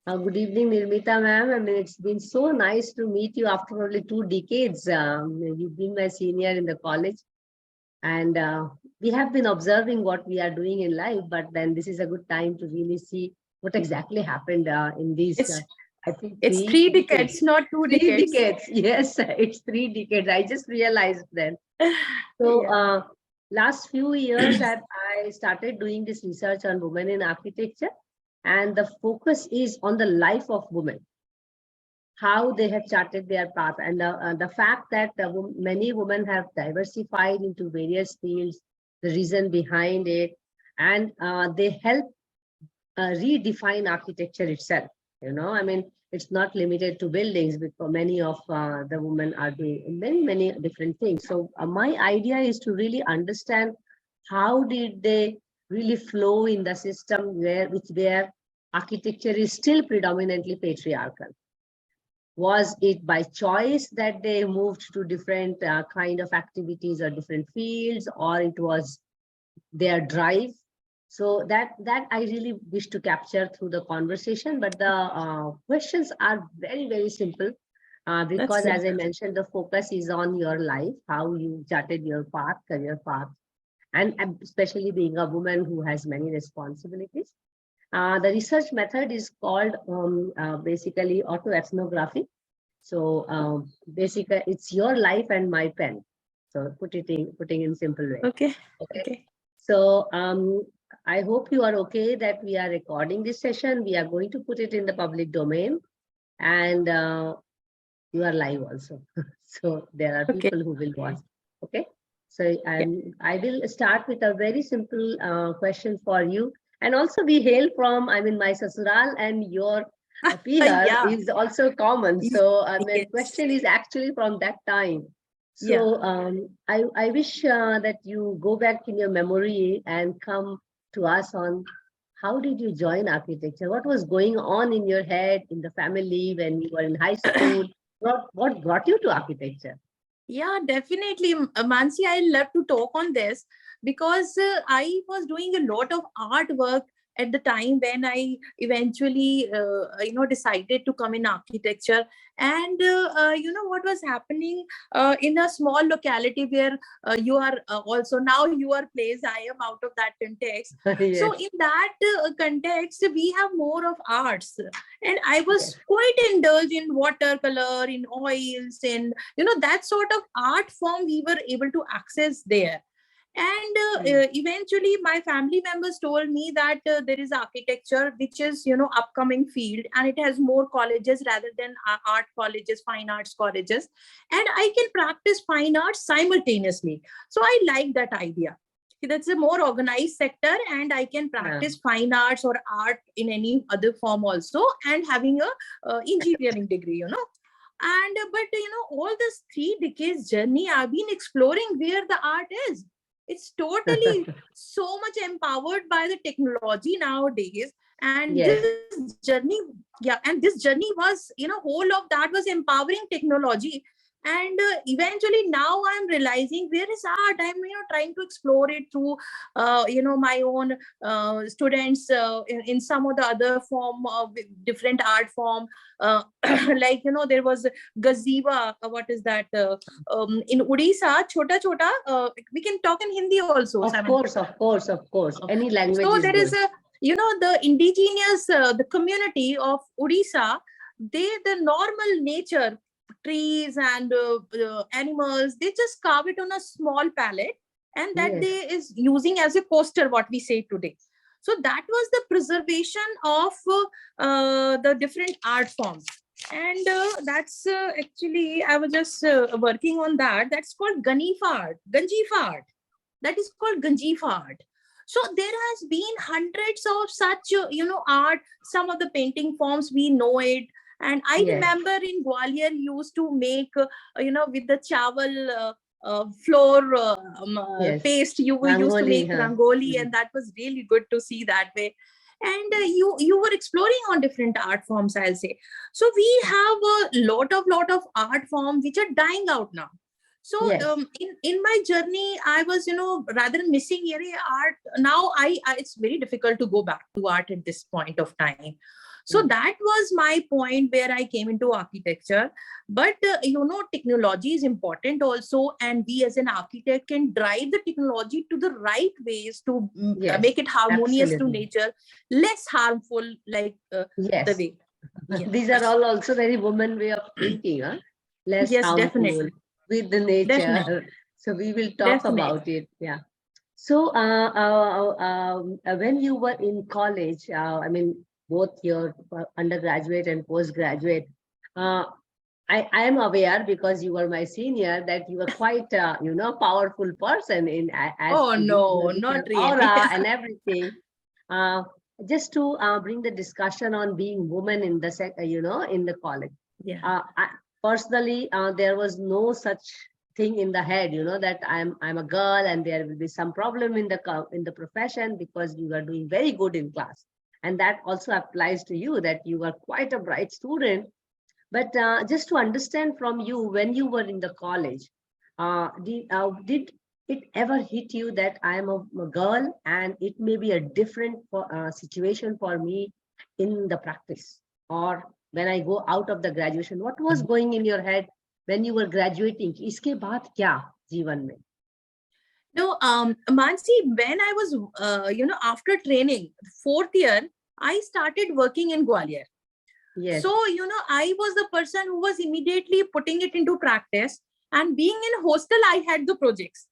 Good evening, Nirmita ma'am. I mean, it's been so nice to meet you after only 2 decades. You've been my senior in the college, and we have been observing what we are doing in life. But then this is a good time to really see what exactly happened in these, It's I think, it's three three decades. decades, not two 3 decades. decades. Yes, it's 3 decades. I just realized then. So, Yeah. last few years, I started doing this research on women in architecture, and the focus is on the life of women, how they have charted their path, and the fact that many women have diversified into various fields, the reason behind it, and they help redefine architecture itself. I mean, it's not limited to buildings, because many of the women are doing many different things. So my idea is to really understand how did they really flow in the system where architecture is still predominantly patriarchal. Was it by choice that they moved to different kind of activities or different fields, or it was their drive? So that I really wish to capture through the conversation. But the questions are very, very simple, That's because good. as I mentioned, the focus is on your life, how you charted your path, career path, and especially being a woman who has many responsibilities. The research method is called basically autoethnography. So basically, it's your life and my pen. So putting in simple way. Okay. Okay. Okay. So I hope you are okay that we are recording this session. We are going to put it in the public domain, and you are live also. So there are Okay. people who will watch. Okay. So Yeah. I will start with a very simple question for you. And also we hail from, I mean, my sasural, and your PR Yeah. is also common. So my Yes. question is actually from that time. Yeah. So I wish that you go back in your memory and come to us on how did you join architecture? What was going on in your head, in the family, when you were in high school? What brought you to architecture? Yeah, definitely, Mansi. I love to talk on this because I was doing a lot of artwork at the time when I eventually, decided to come in architecture. And what was happening in a small locality where you are also now you are placed. I am out of that context. So Yes. in that context, we have more of arts, and I Yes. was quite indulged in watercolor, in oils, in that sort of art form we were able to access there. And Mm. eventually my family members told me that there is architecture which is upcoming field, and it has more colleges rather than art colleges, fine arts colleges, and I can practice fine arts simultaneously. So I like that idea. That's a more organized sector, and I can Yeah. practice fine arts or art in any other form also, and having a engineering degree. And but all this 3 decades journey, I've been exploring where the art is. It's totally so much empowered by the technology nowadays. And Yes. this journey, yeah, and this journey was, whole of that was empowering technology. And eventually now I'm realizing where is art. I'm trying to explore it through my own students in some of the other form of different art form. Like there was gaziva, what is that, in Odisha, chota chota, we can talk in Hindi also, Of Simon. course, of course, of course. Any language So is there is good. a, the indigenous, the community of Odisha, the normal nature, trees and animals, they just carve it on a small palette, and that Yes. they is using as a poster, what we say today. So that was the preservation of the different art forms. And that's actually, I was just working on that. That's called Ganifa art, Ganjifa art. That is called Ganjifa art. So there has been hundreds of such art. Some of the painting forms we know it. And I Yes. remember in Gwalior used to make with the chawal floor Yes. paste, you were used to Rangoli, make huh? rangoli, Mm. and that was really good to see that way. And you were exploring on different art forms, I'll say. So we have a lot of art forms which are dying out now. So Yes. in my journey, I was rather missing area art. Now I it's very difficult to go back to art at this point of time. So that was my point where I came into architecture. But technology is important also, and we as an architect can drive the technology to the right ways to Yes, make it harmonious to absolutely. nature, less harmful, like the Yes. way. Yeah. These are all also very woman way of thinking, huh? Less Yes, harmful definitely. with the Definitely. nature. So we will talk Definitely. about it. Yeah. So when you were in college, I mean, both your undergraduate and postgraduate, uh, I am aware because you were my senior that you were quite, powerful person as Oh no, with not your really. aura and everything. Uh, just to bring the discussion on being woman in the in the college. Yeah. Personally, there was no such thing in the head, that I'm a girl and there will be some problem in the profession because you are doing very good in class, and that also applies to you that you are quite a bright student. But just to understand from you, when you were in the college, did it ever hit you that I am a girl and it may be a different situation for me in the practice? Or when I go out of the graduation, what was going in your head when you were graduating? Iske baad kya जीवन में? No, Mansi, when I was, after training, fourth year, I started working in Gwalior. Yes, So, I was the person who was immediately putting it into practice. And being in hostel, I had the projects.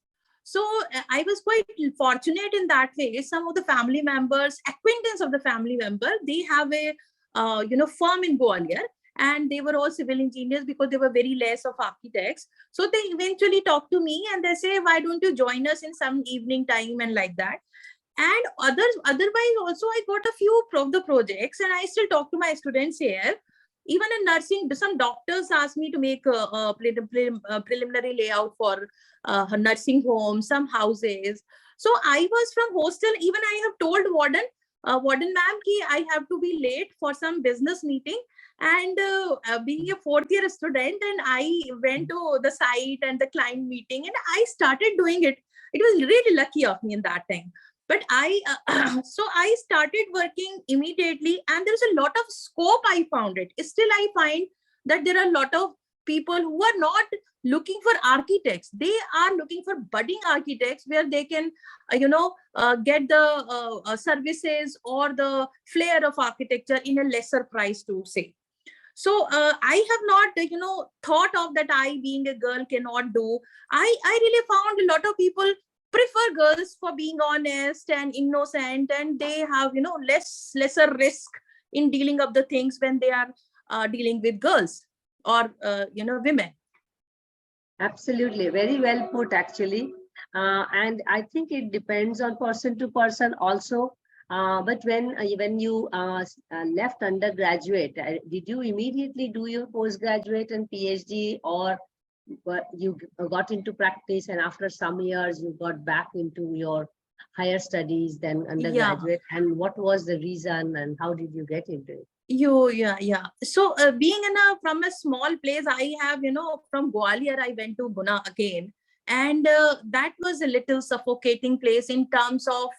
So I was quite fortunate in that way. Some of the family members, acquaintance of the family member, they have a, firm in Gwalior, and they were all civil engineers because they were very less of architects. So they eventually talk to me and they say, why don't you join us in some evening time and like that. And otherwise also I got a few of the projects, and I still talk to my students here. Even in nursing, some doctors asked me to make a preliminary layout for her nursing home, some houses. So I was from hostel. Even I have told warden ma'am ki I have to be late for some business meeting. And being a fourth year student, and I went to the site and the client meeting, and I started doing it. It was really lucky of me in that time. But so I started working immediately, and there's a lot of scope. I found it. Still I find that there are a lot of people who are not looking for architects. They are looking for budding architects where they can get the services or the flair of architecture in a lesser price, to say. So I have not thought of that. I, being a girl, cannot do. I really found a lot of people prefer girls for being honest and innocent, and they have lesser risk in dealing of the things when they are dealing with girls or women. absolutely. Very well put, actually. And I think it depends on person to person also. But when you left undergraduate, did you immediately do your postgraduate and PhD, or you got into practice and after some years you got back into your higher studies than Yeah. undergraduate? And what was the reason and how did you get into it? Yeah. So being from a small place, I have from Gwalior I went to Guna again, and that was a little suffocating place in terms of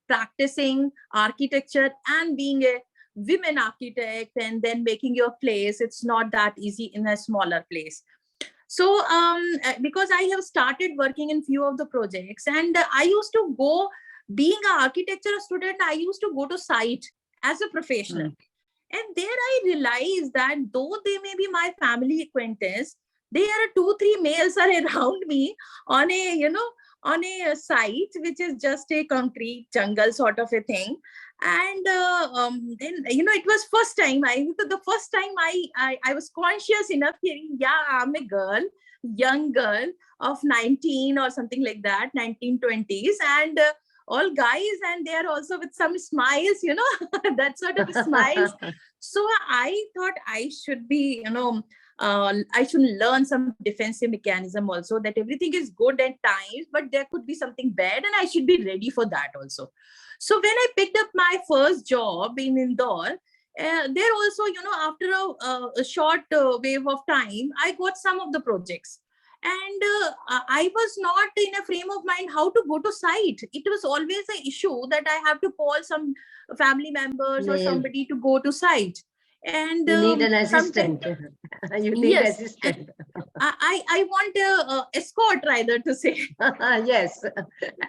practicing architecture and being a women architect and then making your place. It's not that easy in a smaller place. So because I have started working in few of the projects, and I used to go, being an architecture student, I used to go to site as a professional. And there I realized that though they may be my family acquaintance, there are 2-3 males are around me on a on a site which is just a concrete jungle sort of a thing. And then it was first time the first time I was conscious enough hearing, yeah, I'm a girl, young girl of 19 or something like that, 1920s, and all guys, and they are also with some smiles, that sort of smiles. So I thought I should be, I should learn some defensive mechanism also, that everything is good at times, but there could be something bad, and I should be ready for that also. So when I picked up my first job in Indore, there also, after a short wave of time, I got some of the projects. And I was not in a frame of mind how to go to site. It was always an issue that I have to call some family members or Mail. somebody to go to site. And You need an sometimes, assistant. You need yes, and assistant. I want a escort rather to say. Yes,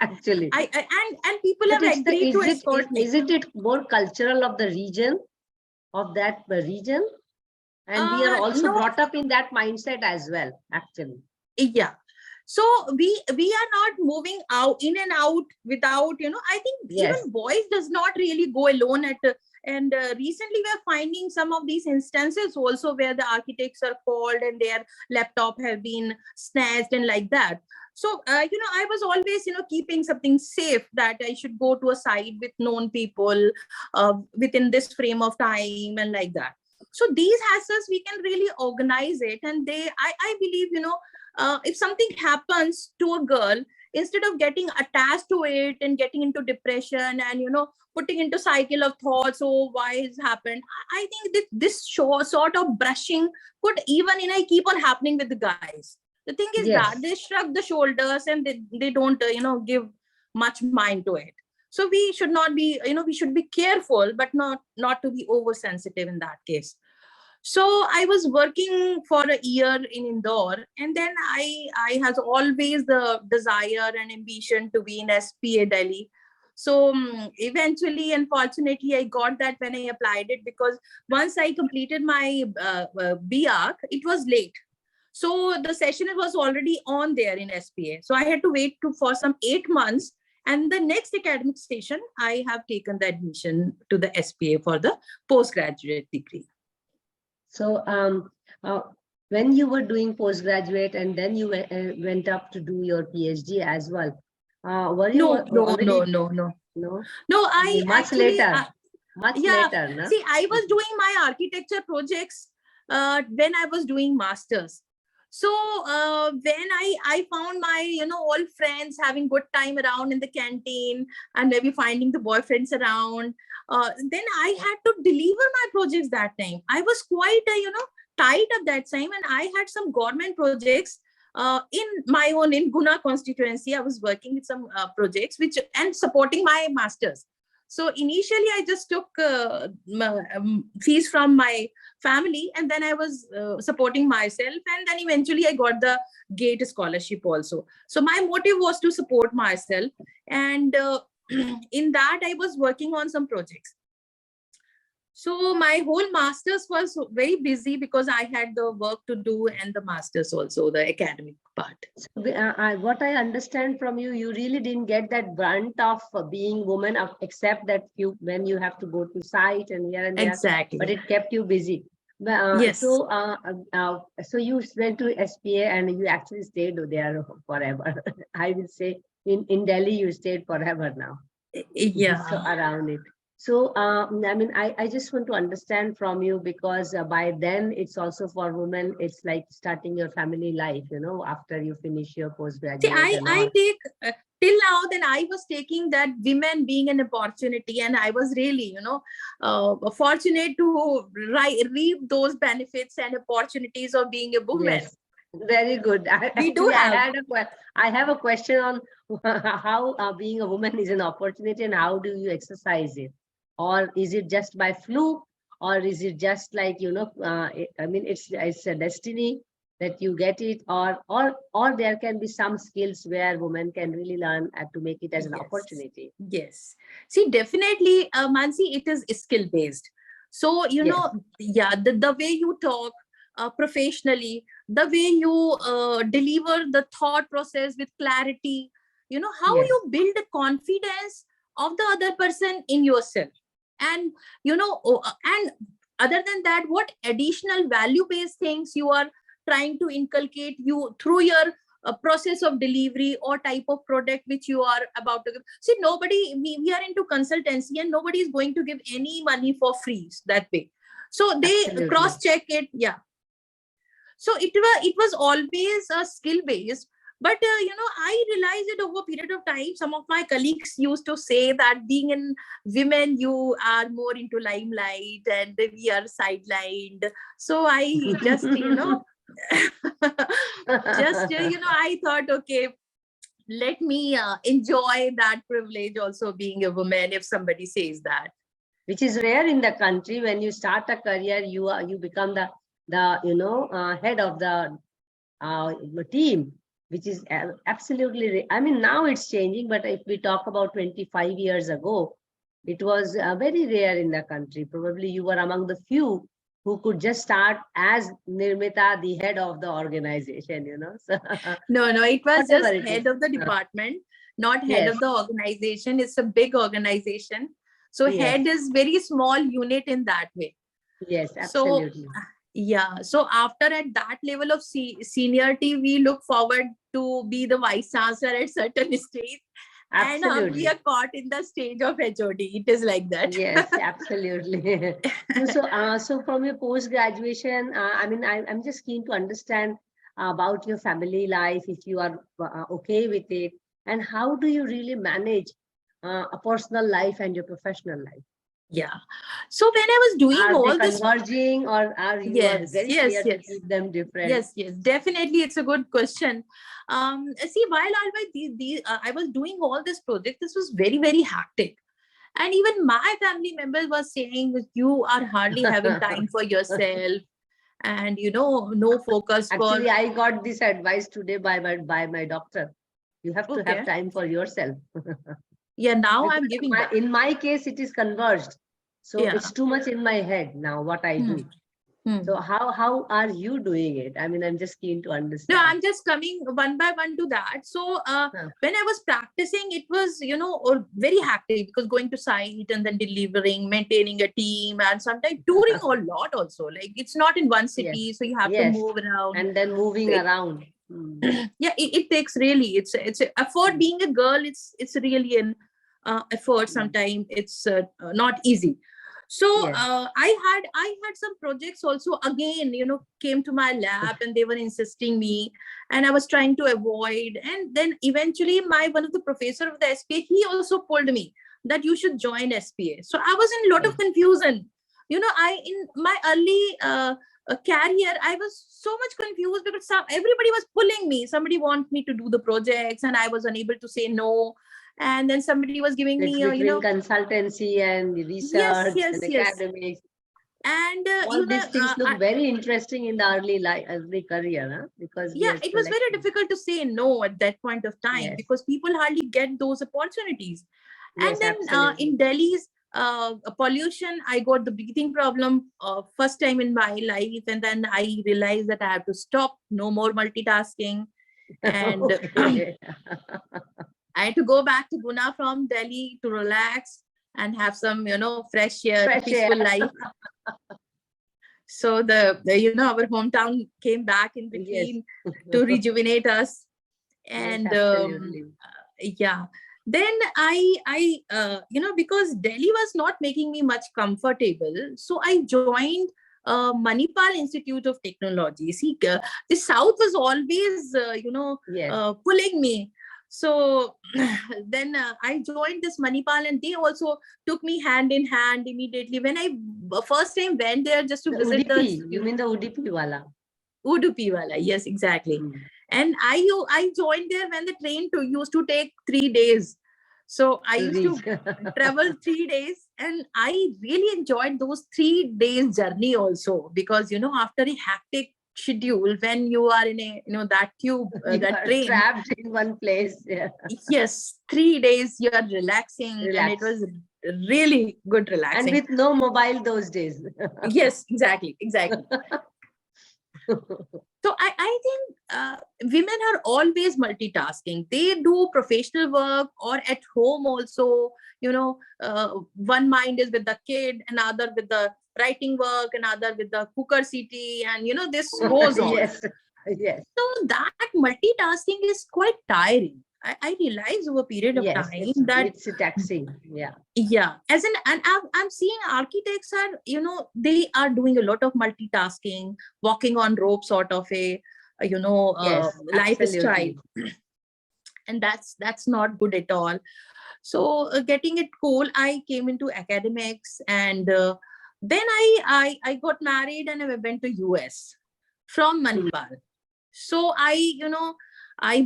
actually. And people But have it's the agreed to escort me. isn't it more cultural of the region, of that region? And we are also No, brought up in that mindset as well, actually. yeah. So we are not moving out in and out without, I think Yes, even boys does not really go alone at and recently we are finding some of these instances also where the architects are called and their laptop have been snatched and like that. So I was always keeping something safe, that I should go to a site with known people within this frame of time and like that. So these hassles we can really organize it, and I believe if something happens to a girl, instead of getting attached to it and getting into depression and putting into cycle of thoughts, oh, why has happened, I think that this sort of brushing could even keep on happening with the guys. The thing is that yes, they shrug the shoulders and they don't give much mind to it. So we should not be, we should be careful, but not to be oversensitive in that case. So I was working for a year in Indore, and then I has always the desire and ambition to be in SPA Delhi. So eventually, unfortunately, I got that when I applied it, because once I completed my BArch, it was late. So the session was already on there in SPA. So I had to wait for some 8 months. And the next academic station, I have taken the admission to the SPA for the postgraduate degree. so when you were doing postgraduate and then you went up to do your PhD as well, were you No, no, no, already, no, no. no, No, I much actually, later, much yeah. later, no? See, I was doing my architecture projects when I was doing masters. So when I found my old friends having good time around in the canteen and maybe finding the boyfriends around, then I had to deliver my projects that time. I was quite tight at that time, and I had some government projects in my own in Guna constituency. I was working with some projects and supporting my masters. So initially, I just took fees from my family, and then I was supporting myself, and then eventually I got the GATE scholarship also. So my motive was to support myself, and in that I was working on some projects. So my whole master's was very busy because I had the work to do and the master's also, the academic part. So, what I understand from you, you really didn't get that brunt of being woman, except that when you have to go to site and here and there, Exactly. but it kept you busy. Yes. So you went to SPA and you actually stayed there forever. I will say in Delhi, you stayed forever now. Yeah. So around it. So, I mean, I just want to understand from you, because by then it's also for women, it's like starting your family life, after you finish your See, postgraduate and I all. take till now, then I was taking that women being an opportunity, and I was really, fortunate to reap those benefits and opportunities of being a woman. Yes, very good. We do have. I have a question on how being a woman is an opportunity and how do you exercise it? Or is it just by fluke? Or is it just like, I mean, it's a destiny that you get it, or there can be some skills where women can really learn to make it as an opportunity. Yes. See, definitely, Mansee, it is skill based. So, the way you talk professionally, the way you deliver the thought process with clarity, how Yes. you build the confidence of the other person in yourself. And, and other than that, what additional value based things you are trying to inculcate you through your process of delivery or type of product which you are about to give. See, we are into consultancy, and nobody is going to give any money for free that way. So they Absolutely. cross check it. Yeah. So it was always a skill based. But I realized it over a period of time. Some of my colleagues used to say that being in women, you are more into limelight and we are sidelined. So I just I thought, okay, let me enjoy that privilege also being a woman, if somebody says that. which is rare in the country. When you start a career, you become the head of the team, which is absolutely. I mean, now it's changing, but if we talk about 25 years ago, it was very rare in the country. Probably you were among the few who could just start as Nirmita, the head of the organization. So No, it was whatever just it is. head of the department, not head Yes, of the organization. It's a big organization. So yes, head is very small unit in that way. yes, So absolutely. yeah, so after at that level of seniority, we look forward to be the vice chancellor at certain stage, and we Absolutely. are caught in the stage of HOD. It is like that. Yes, absolutely. So from your post-graduation, I mean, I'm just keen to understand about your family life, if you are okay with it, and how do you really manage a personal life and your professional life? Yeah. So when I was doing Are they all this, converging, or are yes, very yes, clear to yes. keep them different? Yes, definitely. It's a good question. See, while I was doing all this project, this was very, very hectic. And even my family members were saying that you are hardly having time for yourself, and no focus for. Actually, I got this advice today by my doctor. You have to have Okay. time for yourself. Yeah, now Because I'm giving that. in my case, it is converged. So Yeah. it's too much in my head now what I Hmm. do. Hmm. So how are you doing it? I mean, I'm just keen to No, understand. I'm just coming one by one to that. So Huh. when I was practicing, it was, very hectic, because going to site and then delivering, maintaining a team, and sometimes touring a lot also. Like, it's not in one Yes, city, so you have to yes. move around. And then moving It, around. Hmm. yeah, it takes really, it's a effort. Being a girl, it's really an effort. Hmm. Sometimes it's not easy. So Yes. I had some projects also, again, came to my lap, and they were insisting me, and I was trying to avoid. And then eventually my one of the professor of the SPA, he also pulled me that you should join SPA. So I was in a lot Yes. of confusion. I in my early career, I was so much confused, because everybody was pulling me. Somebody want me to do the projects, and I was unable to say no. And then somebody was giving It's me between consultancy and yes, research and yes, yes. academics. And All these things look very interesting in the early career, huh? Because we yeah, are it was very selecting. difficult to say no at that point of time, Yes, because people hardly get those opportunities. And yes, then absolutely. in Delhi's pollution, I got the breathing problem first time in my life, and then I realized that I have to stop, no more multitasking. And Okay. I had to go back to Guna from Delhi to relax and have some, fresh air, Fresh peaceful air. life. So our hometown came back in Yes. between to rejuvenate us. Yes, And absolutely. yeah, then because Delhi was not making me much comfortable, so I joined Manipal Institute of Technology. See, the South was always Yes. pulling me. So then I joined this Manipal, and they also took me hand in hand immediately when I first time went there just to The visit the UDP, you mean the UDP wala? Udupi wala. Yes, exactly. Hmm. And I joined there when the train used to take 3 days. So I To used reach. to travel 3 days, and I really enjoyed those 3 days journey also, because after a hectic schedule, when you are in a that tube, You that are train, trapped in one place. Yeah. yes, 3 days you are relaxing, and it Relax. was really good And relaxing. with no mobile those days. Yes, exactly. So I think women are always multitasking. They do professional work or at home also. One mind is with the kid, another with the writing work, another with the cooker city, and this goes on. Yes. Yes. So that multitasking is quite tiring. I realize over a period of Yes. time It's that, it's taxing. Yeah. yeah, as in, and I'm seeing architects are, they are doing a lot of multitasking, walking on rope sort of a, Yes. lifestyle. Absolutely. And that's not good at all. So getting it cool, I came into academics, and then I got married, and I went to US from Hmm. Manipal. So I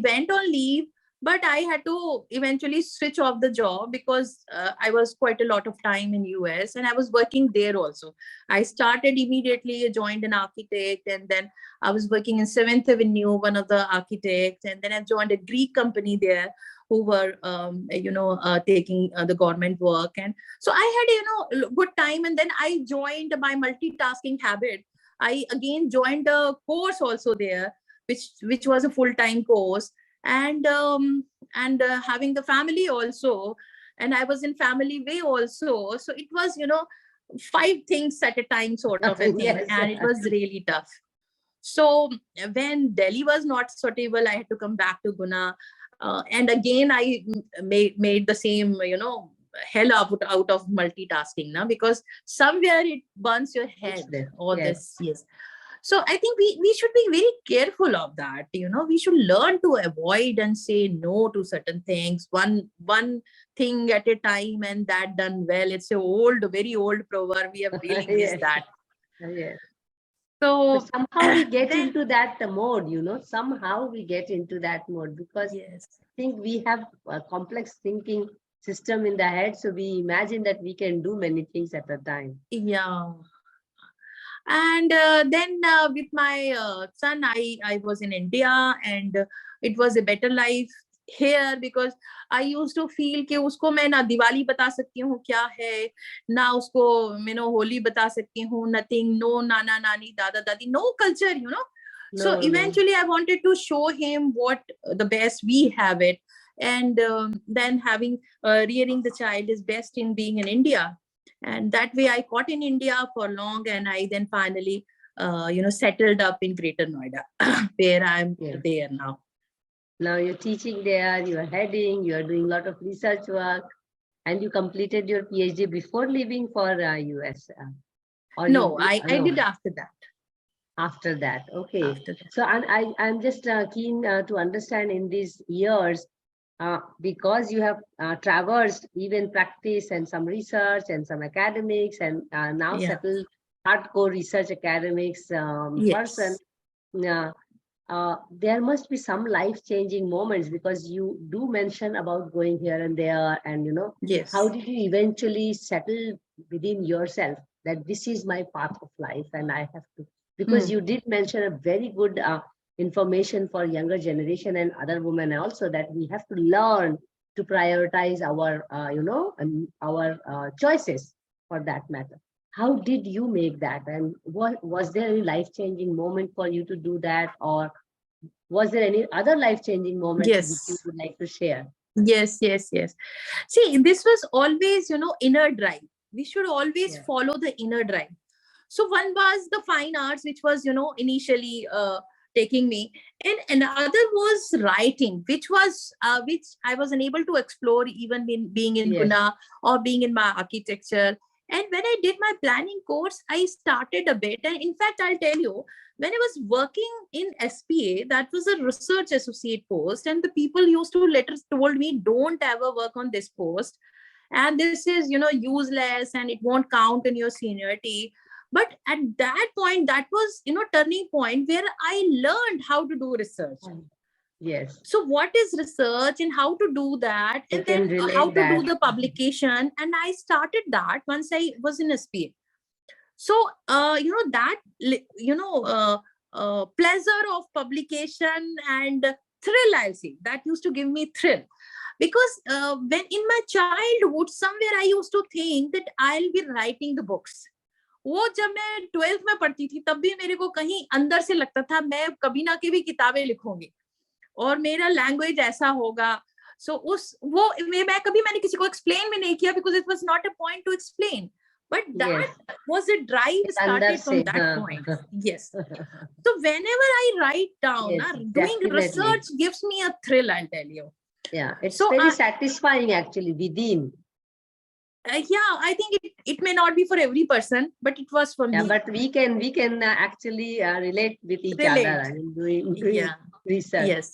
went on leave. but I had to eventually switch off the job because I was quite a lot of time in US and I was working there also. I started immediately, joined an architect, and then I was working in 7th Avenue, one of the architects, and then I joined a Greek company there who were, taking the government work. And so I had, good time. And then I joined my multitasking habit. I again joined a course also there, which was a full-time course, and having the family also, and I was in family way also, so it was, 5 things at a time sort of a thing. Yes. And it was really tough. So when Delhi was not suitable, I had to come back to Guna, and again I made the same, hell out of multitasking now, because somewhere it burns your head, all Yes. this. Yes. So I think we should be very careful of that. We should learn to avoid and say no to certain things, one thing at a time, and that done well. It's a very old proverb. We have really missed Yes. that. Yes. So But somehow we get into that mode, somehow we get into that mode, because yes, I think we have a complex thinking system in the head. So we imagine that we can do many things at a time. yeah. And then with my son, I was in India, and it was a better life here, because I used to feel कि उसको मैं ना दिवाली बता सकती हूँ क्या है, ना उसको होली बता सकती हूँ, nothing, no nana nani dada dadi, no culture, So No, no. eventually I wanted to show him what the best we have it, and then having rearing the child is best in being in India. And that way I caught in India for long, and I then finally settled up in Greater Noida, where I'm there now. Now you're teaching there, you're heading, you're doing a lot of research work, and you completed your PhD before leaving for US. No, I did after that. After that, okay. After that. So I'm just keen to understand in these years, because you have traversed even practice and some research and some academics, and now settled hardcore research academics person. There must be some life-changing moments, because you do mention about going here and there, and how did you eventually settle within yourself that this is my path of life and I have to, because you did mention a very good information for younger generation and other women also, that we have to learn to prioritize our our choices for that matter. How did you make that, and was there any life-changing moment for you to do that, or was there any other life-changing moment which you would like to share? Yes. See, this was always, inner drive. We should always follow the inner drive. So one was the fine arts, which was, initially taking me, and another was writing, which I was unable to explore even being in Guna or being in my architecture. And when I did my planning course, I started a bit. And in fact, I'll tell you, when I was working in SPA, that was a research associate post, and the people used to told me, don't ever work on this post, and this is useless and it won't count in your seniority. But at that point, that was turning point where I learned how to do research. Yes. So what is research and how to do that, and then how to do the publication, and I started that once I was in SPA. So that pleasure of publication and thrill, I'll say, that used to give me thrill, because when in my childhood somewhere I used to think that I'll be writing the books. वो जब मैं 12th में पढ़ती थी तब भी मेरे को कहीं अंदर से लगता था मैं कभी ना कभी किताबें लिखूंगी और मेरा लैंग्वेज ऐसा होगा. So मैंने किसी को explain भी नहीं किया, because it was not a point to explain. But that was a drive started from that point. Yes. So whenever I write down, doing research gives me a thrill, I'll tell you. Yeah, it's very satisfying actually within. I think it may not be for every person, but it was for me. But we can actually relate with each other. I mean, doing research. Yes.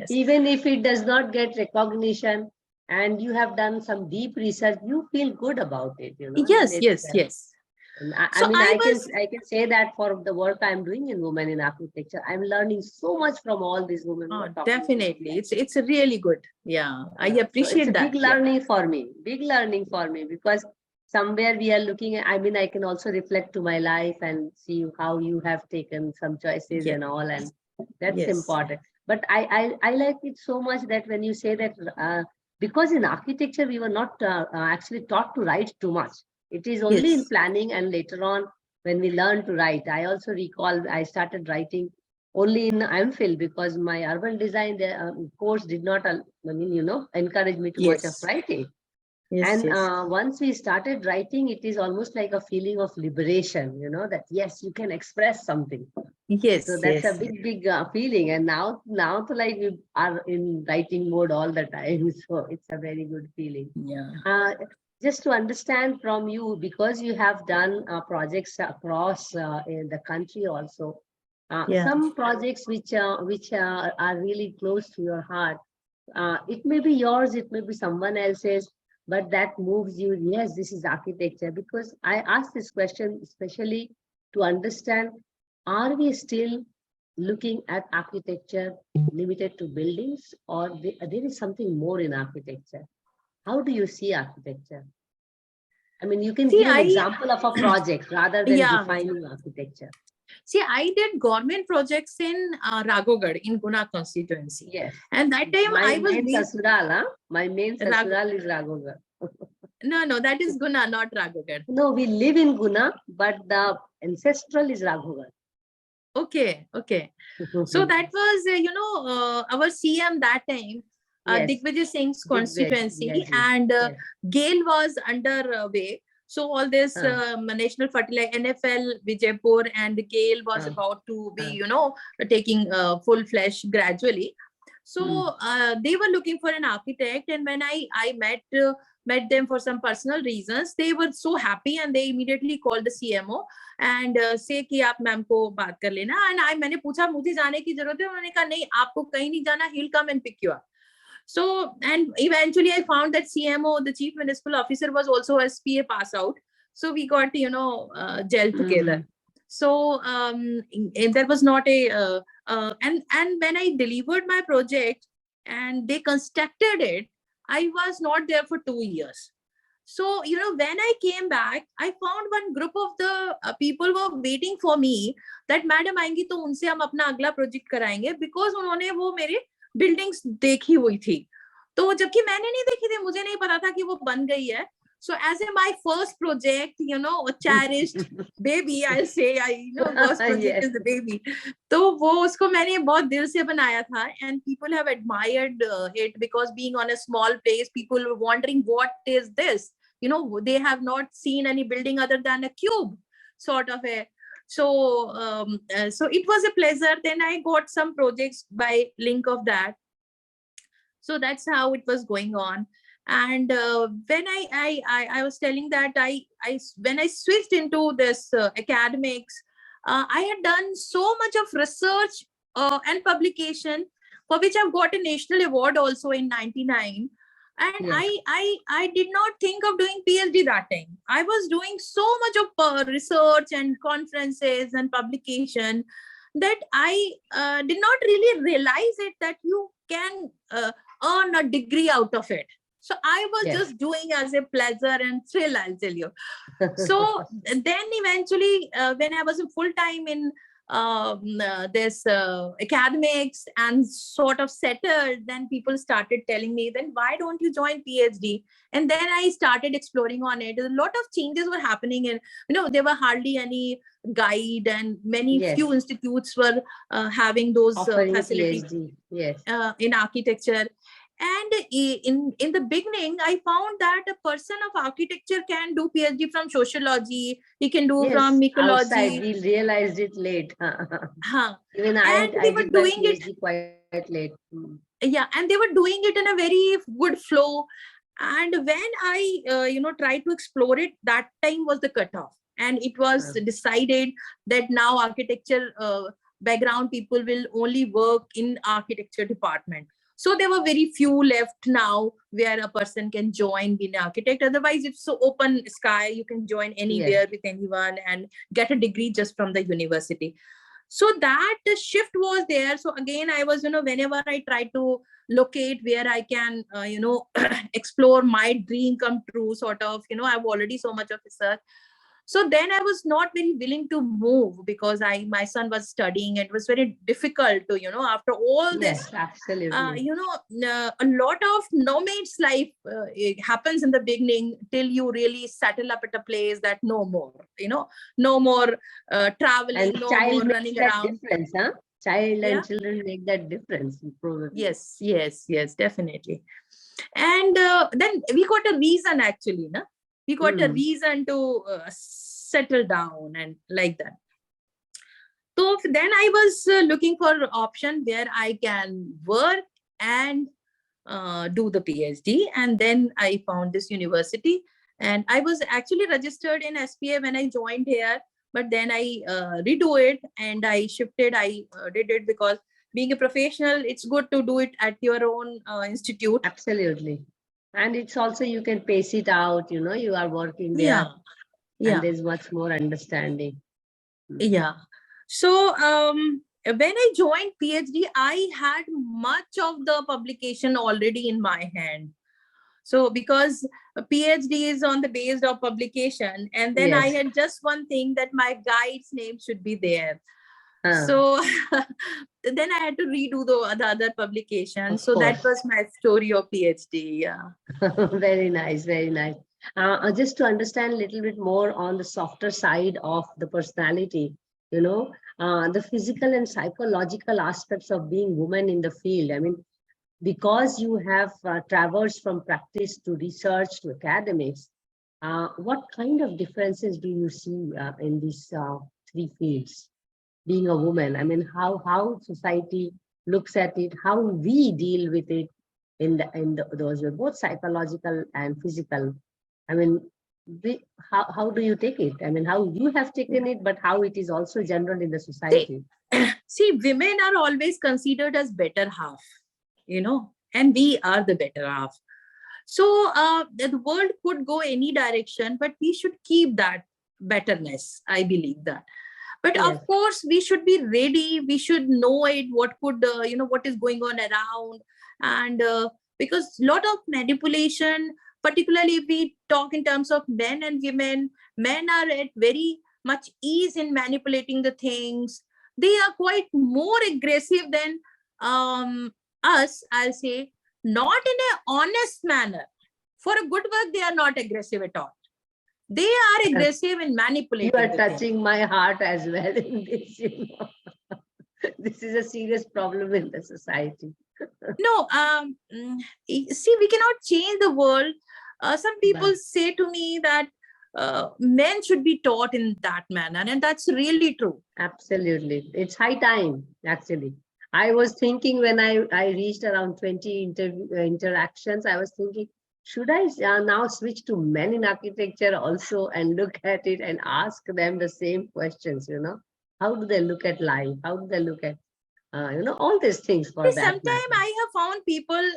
Even if it does not get recognition, and you have done some deep research, you feel good about it. Yes. And So I mean, I was, I can say that for the work I'm doing in women in architecture, I'm learning so much from all these women who are talking to me. definitely, it's a really good. Yeah, I So it's a appreciate big that. Yeah. learning for me, big learning for me, because somewhere we are looking at, I mean, I can also reflect to my life and see how you have taken some choices Yeah. and all, and that's Yes. important. But I like it so much that when you say that, because in architecture, we were not actually taught to write too much. It is only in Yes. planning and later on when we learn to write. I also recall I started writing only in MPhil because my urban design course did not, I mean, encourage me to much of Yes. writing. Yes. And Yes. once we started writing, it is almost like a feeling of liberation, that yes, you can express something. So Yes. that's a Yes. big, big feeling. And now to like we are in writing mode all the time. So it's a very good feeling. Yeah. Uh, just to understand from you, because you have done projects across in the country also, Yeah. some projects which are really close to your heart. It may be yours, it may be someone else's, but that moves you. Yes, this is architecture. Because I ask this question especially to understand: are we still looking at architecture limited to buildings, or there is something more in architecture? How do you see architecture? I mean, you can See, give an example of a project rather than yeah. defining architecture. See, I did government projects in Raghogad in Guna constituency. Yes. And that time My I was main sasural, huh? My main Rag- sasural is Raghugar. no, that is Guna, not Raghogad. No, we live in Guna, but the ancestral is Raghugar. Okay, okay. So that was, our CM that time, Yes, Digvijay Singh's Digvej, constituency, yes, and yes. GAIL was under way. So all this Uh, national fertilizer, NFL, Vijaypur, and GAIL was uh, about to be, uh, taking full flesh gradually. mm, So they were looking for an architect, and when I met them for some personal reasons, they were so happy, and they immediately called the CMO and say कि आप ma'am को बात कर लेना. And मैंने पूछा मुझे जाने की जरूरत है, उन्होंने कहा नहीं आपको कहीं नहीं जाना, he'll come and pick you up. So, and eventually I found that CMO, the chief municipal officer, was also SPA pass out. So we got, gel together. mm, So and there was not a and when I delivered my project and they constructed it, I was not there for 2 years. So, when I came back, I found one group of the people were waiting for me that madam आएंगी तो उनसे हम अपना अगला project कराएंगे, because उन्होंने वो मेरे बिल्डिंग्स देखी हुई थी. तो जबकि मैंने नहीं देखी थी, मुझे नहीं पता था कि वो बन गई है. So as in my first project, a cherished baby, I'll say, first project yes. is the baby. तो वो उसको मैंने बहुत दिल से बनाया था, and people have admired it, because being on a small place, people were wondering what is this. They have not seen any building other than a cube, sort of a. So it was a pleasure. Then I got some projects by link of that. So that's how it was going on. And when I was telling that I when I switched into this academics, I had done so much of research and publication, for which I've got a national award also in 99. And Yes. I did not think of doing PhD that time. I was doing so much of research and conferences and publication that I did not really realize it, that you can earn a degree out of it. So I was Yes. just doing as a pleasure and thrill, I'll tell you. So then eventually, when I was full time in this academics and sort of settled, then people started telling me, then why don't you join PhD? And then I started exploring on it. A lot of changes were happening, and there were hardly any guide, and many Yes. few institutes were having those Offering facilities PhD. Yes. in architecture. And in the beginning, I found that a person of architecture can do PhD from sociology, he can do from Yes. Outside, ecology. we realized it late. Huh. Even And they I were did my doing it, PhD quite late. Mm. yeah, and they were doing it in a very good flow. And when I tried to explore it, that time was the cutoff, and it was decided that now architecture background people will only work in architecture department. So there were very few left now where a person can join being an architect. Otherwise, it's so open sky. You can join anywhere Yes. with anyone and get a degree just from the university. So that shift was there. So again, I was, whenever I try to locate where I can, explore my dream come true, sort of, I've already so much of research. So then I was not very willing to move because my son was studying. It was very difficult to, after all this, Yes, absolutely. a lot of nomad's life it happens in the beginning till you really settle up at a place that no more, no more And traveling, no child more makes running that around. difference, huh? Child Yeah. and children make that difference, probably. Yes, definitely. And then we got a reason actually, na? We got a reason to settle down and like that. So then I was looking for an option where I can work and do the PhD. And then I found this university. And I was actually registered in SPA when I joined here. But then I redo it and I shifted. I did it because being a professional, it's good to do it at your own institute. Absolutely. And it's also, you can pace it out, you are working there. Yeah. And there's much more understanding. Yeah. So when I joined PhD, I had much of the publication already in my hand. So because a PhD is on the base of publication, and then I Yes. had just one thing that my guide's name should be there. So then I had to redo the other publication. So that was my story of PhD. Yeah. Very nice, very nice. Just to understand a little bit more on the softer side of the personality, the physical and psychological aspects of being woman in the field. I mean, because you have traversed from practice to research to academics, what kind of differences do you see in these three fields? Being a woman, I mean, how society looks at it, how we deal with it those are both psychological and physical. I mean, how do you take it? I mean, how you have taken it, but how it is also general in the society. See, women are always considered as better half, and we are the better half. So the world could go any direction, but we should keep that betterness. I believe that. But Yes. of course, we should be ready. We should know it. What could what is going on around, and because a lot of manipulation, particularly if we talk in terms of men and women, men are at very much ease in manipulating the things. They are quite more aggressive than us. I'll say, not in an honest manner. For a good work, they are not aggressive at all. They are aggressive in manipulating. You are touching my heart as well in this, This is a serious problem in the society. No, see, we cannot change the world. Some people say to me that men should be taught in that manner, and that's really true. Absolutely. It's high time, actually. I was thinking when I reached around 20 interactions, I was thinking, should I now switch to men in architecture also and look at it and ask them the same questions, How do they look at life? How do they look at, all these things for that Sometimes matter. I have found people,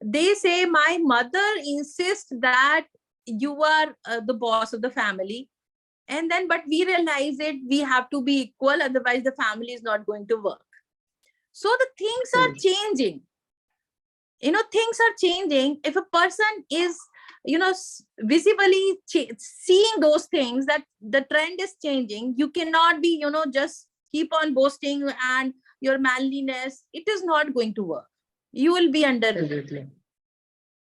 they say, my mother insists that you are the boss of the family. And then, but we realize it, we have to be equal, otherwise the family is not going to work. So the things are changing. Things are changing. If a person is, visibly seeing those things, that the trend is changing, you cannot be, just keep on boasting and your manliness. It is not going to work. You will be under. Absolutely.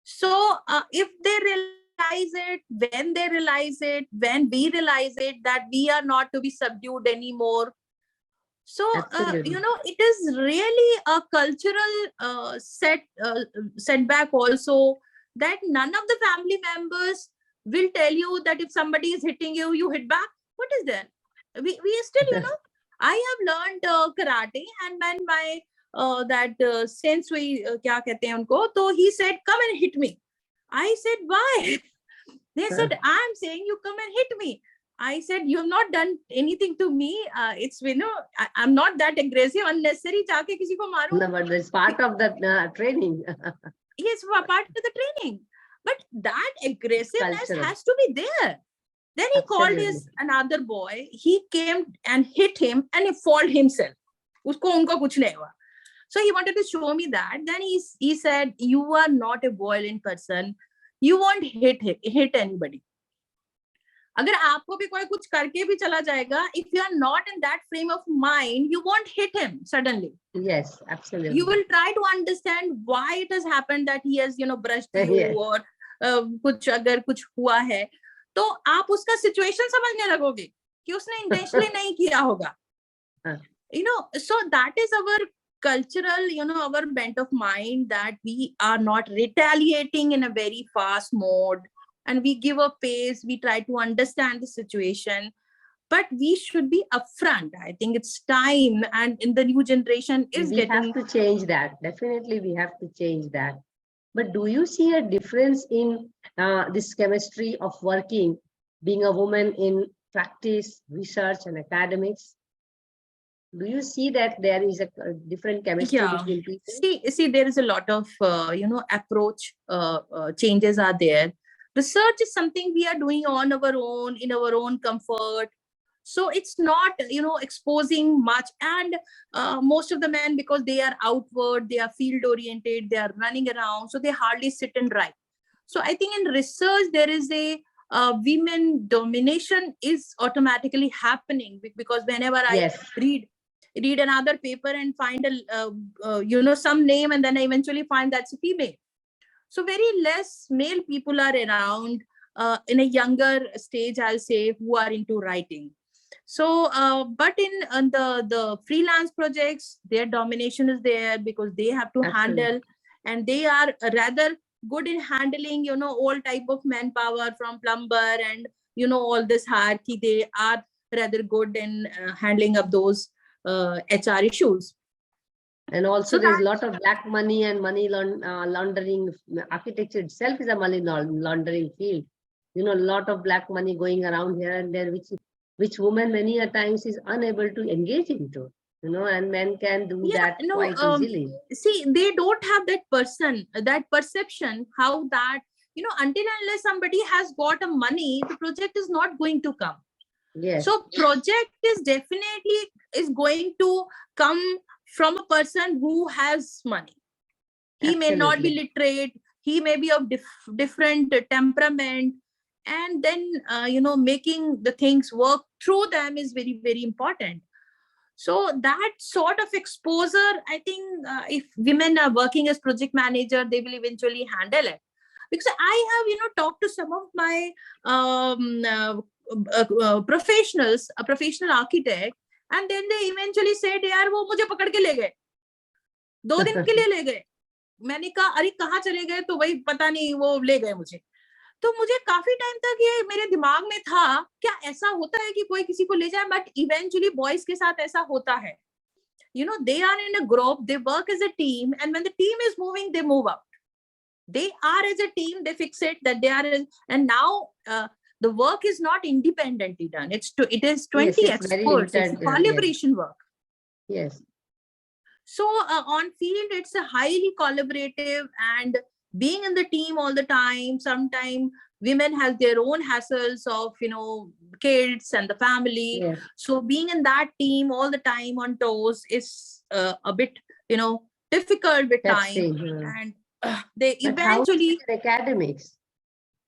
So if they realize it, when they realize it, when we realize it, that we are not to be subdued anymore. So, it is really a cultural setback also, that none of the family members will tell you that if somebody is hitting you, you hit back. What is that? We still, I have learned karate, and when my sensei, kya kehte hain unko, so he said, come and hit me. I said, why? They said, I'm saying you come and hit me. I said, you have not done anything to me. It's, I'm not that aggressive, unnecessary. जाके किसी को मारूं. No, but it's part of the training. Yes, part of the training. But that aggressiveness Cultural. has to be there. Then he called his another boy. He came and hit him and he fought himself. उसको उनको कुछ नहीं हुआ. So he wanted to show me that. Then he said, you are not a violent person. You won't hit anybody. अगर आपको भी कोई कुछ करके भी चला जाएगा, if you are not in that frame of mind, you won't hit him suddenly. Yes, absolutely. You will try to understand why it has happened that he has, brushed you, Yes. or कुछ अगर कुछ हुआ है, तो आप उसका situation समझने लगोगे कि उसने intentionally नहीं किया होगा. So that is our cultural, our bent of mind, that we are not retaliating in a very fast mode, and we give a pace, we try to understand the situation, but we should be upfront. I think it's time, and in the new generation We have to change that. Definitely, we have to change that. But do you see a difference in this chemistry of working, being a woman in practice, research, and academics? Do you see that there is a different chemistry between people? See, there is a lot of approach changes are there. Research is something we are doing on our own, in our own comfort. So it's not exposing much. And most of the men, because they are outward, they are field oriented, they are running around, so they hardly sit and write. So I think in research there is a women domination is automatically happening, because whenever I read another paper and find a some name, and then I eventually find that's a female. So very less male people are around in a younger stage, I'll say, who are into writing. So but in the freelance projects, their domination is there, because they have to handle, and they are rather good in handling all type of manpower, from plumber and all this hierarchy. They are rather good in handling of those HR issues. And also, there's a lot of black money and money laundering. Architecture itself is a money laundering field. A lot of black money going around here and there, which woman many a times is unable to engage into. And men can do that quite easily. See, they don't have that perception, how that, until unless somebody has got a money, the project is not going to come. Yes. So project is definitely is going to come from a person who has money. He may not be literate, he may be of different temperament, and then making the things work through them is very, very important. So that sort of exposure, I think if women are working as project manager, they will eventually handle it. Because I have talked to some of my professionals, a professional architect, and then they eventually said, यार वो मुझे पकड़ के ले गए, 2 दिन के लिए ले गए. मैंने कहा अरे कहाँ चले गए, तो वही पता नहीं, वो ले गए मुझे. तो मुझे काफी टाइम तक ये मेरे दिमाग में था, क्या ऐसा होता है कि कोई किसी को ले जाए? बट इवेंचुअली बॉयज के साथ ऐसा होता है. They are in a group, they work as a team, and when the team is moving, they move out. They are as a team, they fix it that they are in, and now the work is not independently done. It is 20 experts. It's collaboration work. Yes. So on field, it's a highly collaborative, and being in the team all the time. Sometimes women have their own hassles of kids and the family. Yes. So being in that team all the time on toes is a bit difficult with time. And they eventually academics.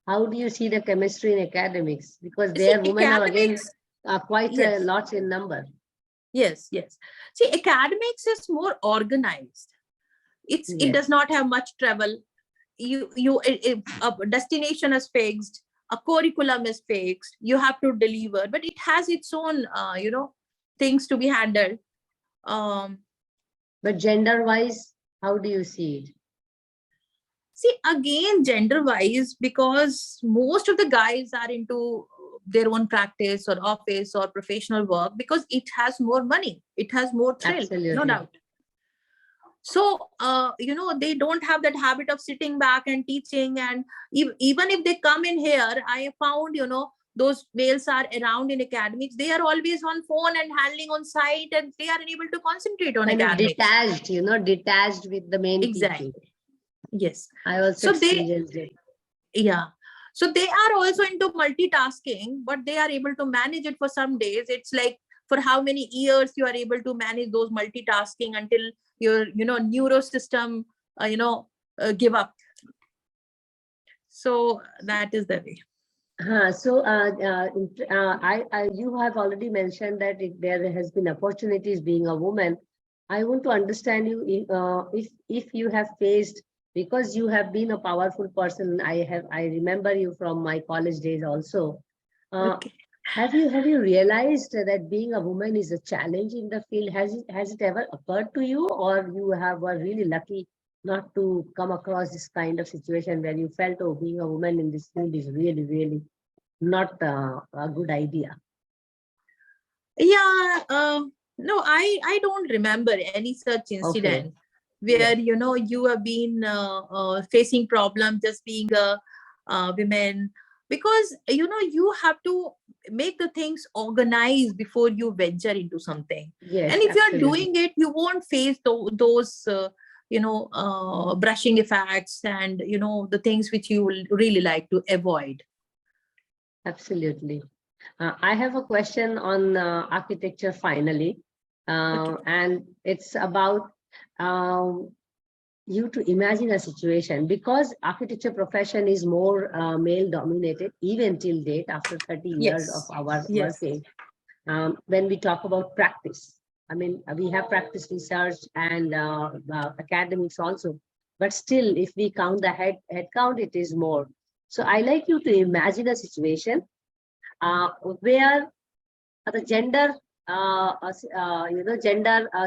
How do you see the chemistry in academics? Because their women are again quite a lot in number. Yes. See, academics is more organized. It does not have much travel. A destination is fixed, a curriculum is fixed, you have to deliver, but it has its own things to be handled. But gender wise, how do you see it? See, again, gender wise, because most of the guys are into their own practice or office or professional work, because it has more money, it has more thrill. Absolutely. No doubt. So, they don't have that habit of sitting back and teaching. And even if they come in here, I found, those males are around in academics, they are always on phone and handling on site, and they are unable to concentrate on Kind of academics. detached, detached with the main Exactly. teaching. Yes. I also So they, experienced it. yeah. So they are also into multitasking, but they are able to manage it for some days. It's like, for how many years you are able to manage those multitasking until your, neuro system, give up. So that is the way. So you have already mentioned that there has been opportunities being a woman. I want to understand you if you have faced, because you have been a powerful person. I remember you from my college days also. Okay. Have you realized that being a woman is a challenge in the field? Has it ever occurred to you, or you were really lucky not to come across this kind of situation where you felt, oh, being a woman in this field is really, really not a good idea? Yeah. No, I don't remember any such Okay. incident where, you have been facing problems just being a women, because, you have to make the things organized before you venture into something. Yes, And if you are absolutely. doing it, you won't face those, brushing effects and, the things which you will really like to avoid. Absolutely. I have a question on architecture finally, Okay. and it's about um, you to imagine a situation, because architecture profession is more male dominated even till date after 30 years of Yes. our Yes. working. When we talk about practice, I mean, we have practice research and academics also, but still, if we count the head count, it is more. So I like you to imagine a situation where the gender,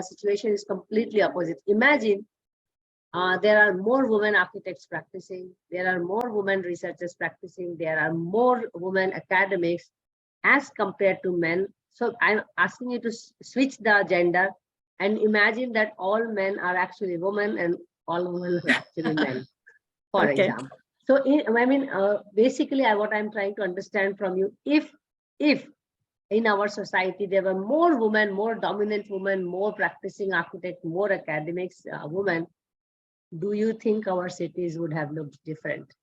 situation is completely opposite. Imagine there are more women architects practicing, there are more women researchers practicing, there are more women academics as compared to men. So I'm asking you to switch the gender and imagine that all men are actually women and all women are actually men, for Okay. example. So basically what I'm trying to understand from you, if in our society there were more women, more dominant women, more practicing architects, more academics, women, do you think our cities would have looked different,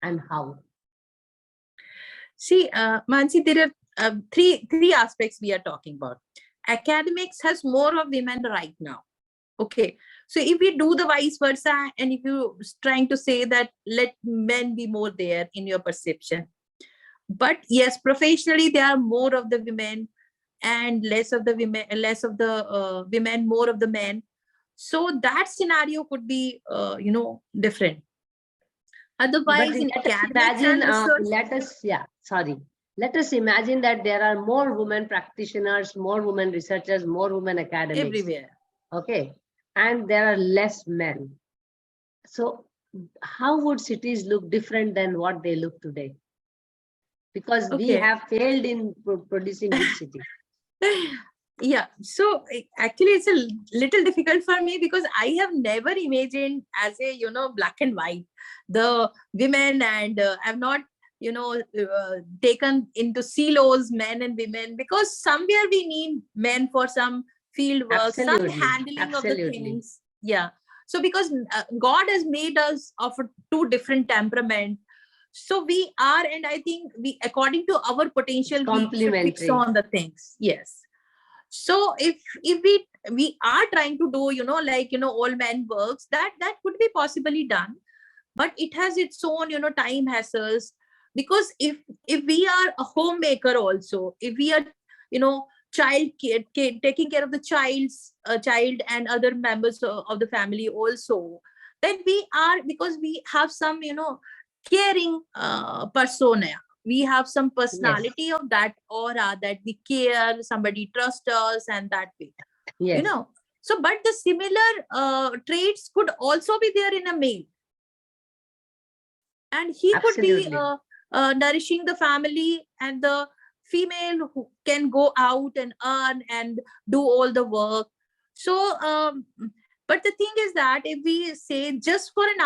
and how? See, Mansee, there are three aspects we are talking about. Academics has more of women right now. Okay, so if we do the vice versa, and if you trying to say that let men be more there in your perception, but yes, professionally there are more of the women and less of the women, women, more of the men. So that scenario could be, different. But Otherwise, in let us academics imagine, and research, let us imagine that there are more women practitioners, more women researchers, more women academics. everywhere. Okay. And there are less men. So how would cities look different than what they look today? Because we Okay. have failed in producing good cities. Yeah, so actually it's a little difficult for me, because I have never imagined as a, black and white the women, and I've not, taken into silos men and women, because somewhere we need men for some field work, some Absolutely. handling of the Absolutely. things. Yeah. So because God has made us of two different temperament, so we are, and I think we, according to our potential, we should fix Complementary. on the things. Yes. So if we are trying to do, like, all men works, that could be possibly done, but it has its own, time hassles. Because if we are a homemaker also, if we are, taking care of the child and other members of the family also, then we are, because we have some, caring persona, we have some Yes. personality of that aura, that we care, somebody trust us, and that way, you Yes. know so but the similar traits could also be there in a male, and he could be Absolutely. nourishing the family, and the female who can go out and earn and do all the work. So but the thing is that if we say just for an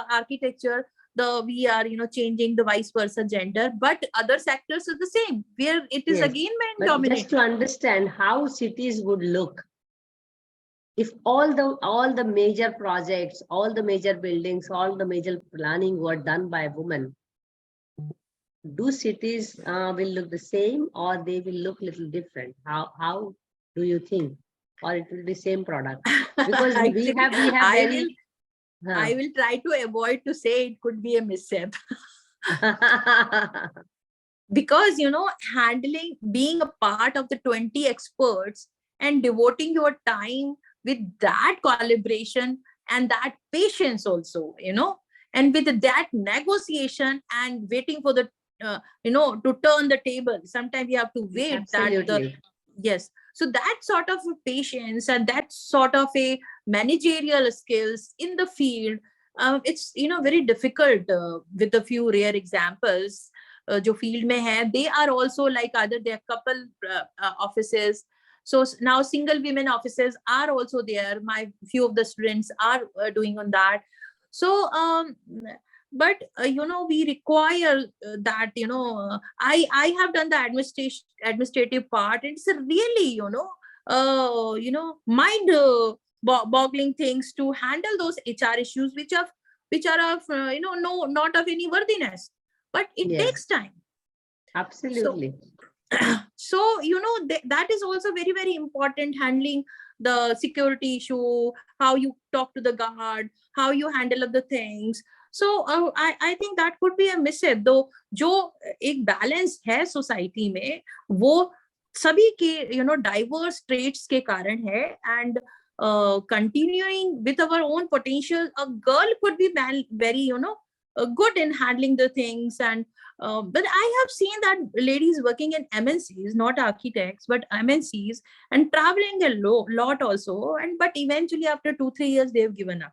architecture, we are changing the vice versa gender, but other sectors are the same, where it is Yes. again men But dominated. just to understand how cities would look if all the major projects, all the major buildings, all the major planning were done by women, do cities will look the same or they will look little different? How do you think? Or it will be same product? Because Actually, we have very I will try to avoid to say it could be a mishap. Because handling, being a part of the 20 experts and devoting your time with that collaboration and that patience also, and with that negotiation and waiting for the to turn the table. Sometimes you have to wait that Absolutely. yes, so that sort of a patience and that sort of a managerial skills in the field, it's very difficult, with a few rare examples जो field में है, they are also like either they are couple offices. So now single women offices are also there. My few of the students are doing on that. So but we require that I have done the administrative part. It's a really mind boggling things to handle those HR issues which are of no, not of any worthiness, but it Yes. takes time. Absolutely. So that is also very, very important, handling the security issue, how you talk to the guard, how you handle other things. So I think that could be a mishap, though जो एक balance है society में, वो सभी के diverse traits के कारण है. And continuing with our own potential, a girl could be very good in handling the things. And but I have seen that ladies working in MNCs, not architects, but MNCs, and traveling a lot also. And but eventually, after 2-3 years, they've given up.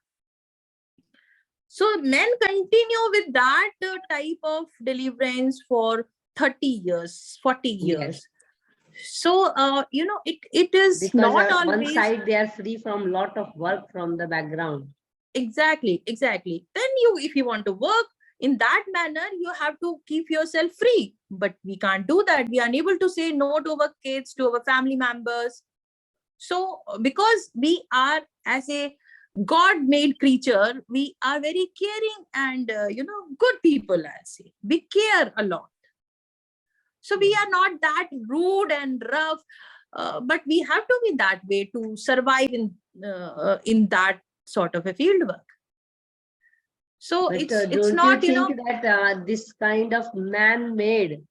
So men continue with that type of deliverance for 30 years, 40 years. Yes. So it is Because not on one always. side they are free from lot of work from the background. Exactly. Then if you want to work in that manner, you have to keep yourself free. But we can't do that. We are unable to say no to our kids, to our family members. So because we are, as a God-made creature, we are very caring and good people. I'll say we care a lot. So we are not that rude and rough, but we have to be that way to survive in that sort of a field work. So But it's don't not you think that this kind of man-made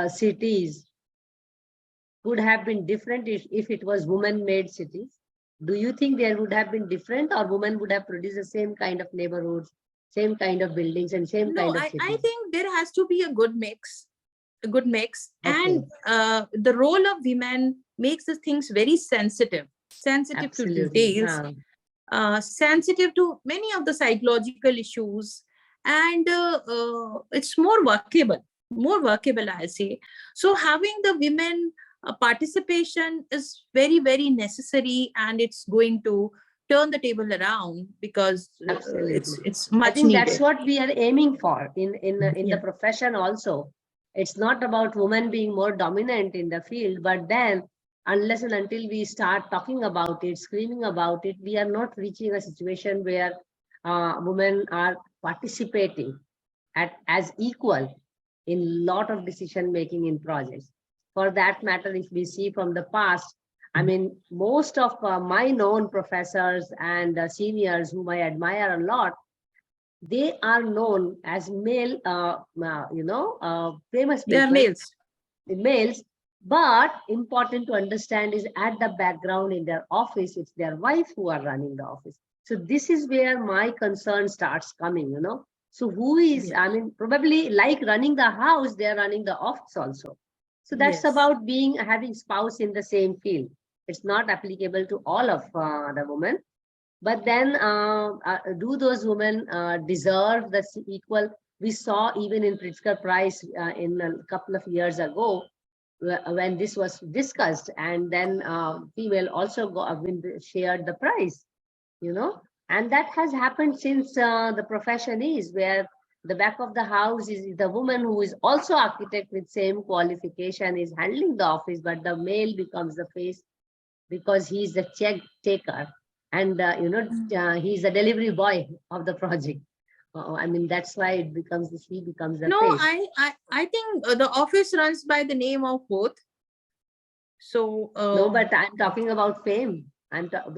cities would have been different if it was woman-made cities? Do you think there would have been different, or women would have produced the same kind of neighborhoods, same kind of buildings, and same no, kind of cities? I think there has to be a good mix. Okay. And the role of women makes the things very sensitive Absolutely. to details, sensitive to many of the psychological issues, and it's more workable, I say. So having the women participation is very, very necessary, and it's going to turn the table around, because it's much I think needed. that's what we are aiming for in Yeah. the profession also. It's not about women being more dominant in the field, but then unless and until we start talking about it, screaming about it, we are not reaching a situation where women are participating as equal in lot of decision making in projects. For that matter, if we see from the past, I mean, most of my known professors and seniors whom I admire a lot, they are known as male, famous people. They are Males. But important to understand is at the background in their office, it's their wife who are running the office. So this is where my concern starts coming, So who is, I mean, probably like running the house, they are running the office also. So that's about having spouse in the same field. It's not applicable to all of the women. But then do those women deserve the equal? We saw even in Pritzker Prize in a couple of years ago, when this was discussed, and then female also shared the prize, And that has happened since the profession is where the back of the house is the woman who is also architect with same qualification is handling the office, but the male becomes the face because he's the check taker and he's the delivery boy of the project. I mean, that's why it becomes he becomes the No, face. I think the office runs by the name of both. So No, but I'm talking about fame.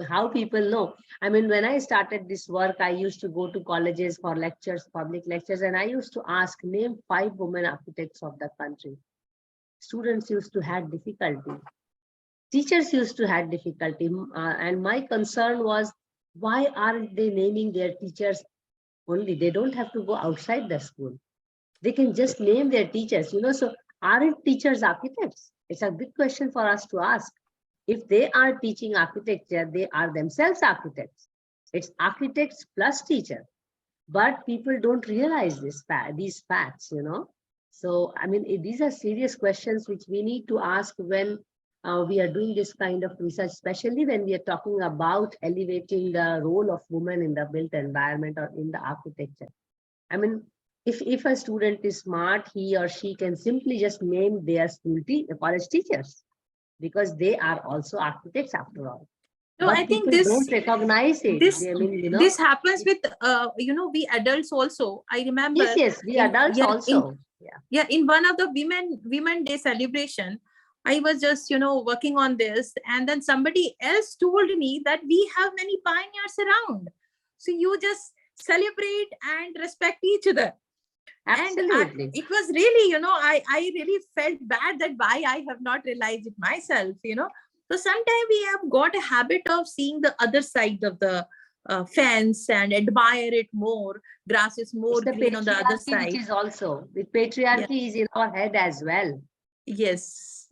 How people know. I mean, when I started this work, I used to go to colleges for lectures, public lectures, and I used to ask, name 5 women architects of the country. Students used to have difficulty. Teachers used to have difficulty. And my concern was, why aren't they naming their teachers only? They don't have to go outside the school. They can just name their teachers, so aren't teachers architects? It's a big question for us to ask. If they are teaching architecture, they are themselves architects. It's architects plus teacher. But people don't realize these facts, So, I mean, these are serious questions which we need to ask when we are doing this kind of research, especially when we are talking about elevating the role of women in the built environment or in the architecture. I mean, if a student is smart, he or she can simply just name their college teachers, because they are also architects after all. no, But I think people don't recognize it. this happens with we adults also. I remember Yes, we adults also. In one of the women day celebration, I was just working on this, and then somebody else told me that we have many pioneers around, so you just celebrate and respect each other. Absolutely. And it was really, I really felt bad that why I have not realized it myself. So sometimes we have got a habit of seeing the other side of the fence and admire it more. Grass is more green on the other side. Which is also with patriarchy is in our head as well. Yes.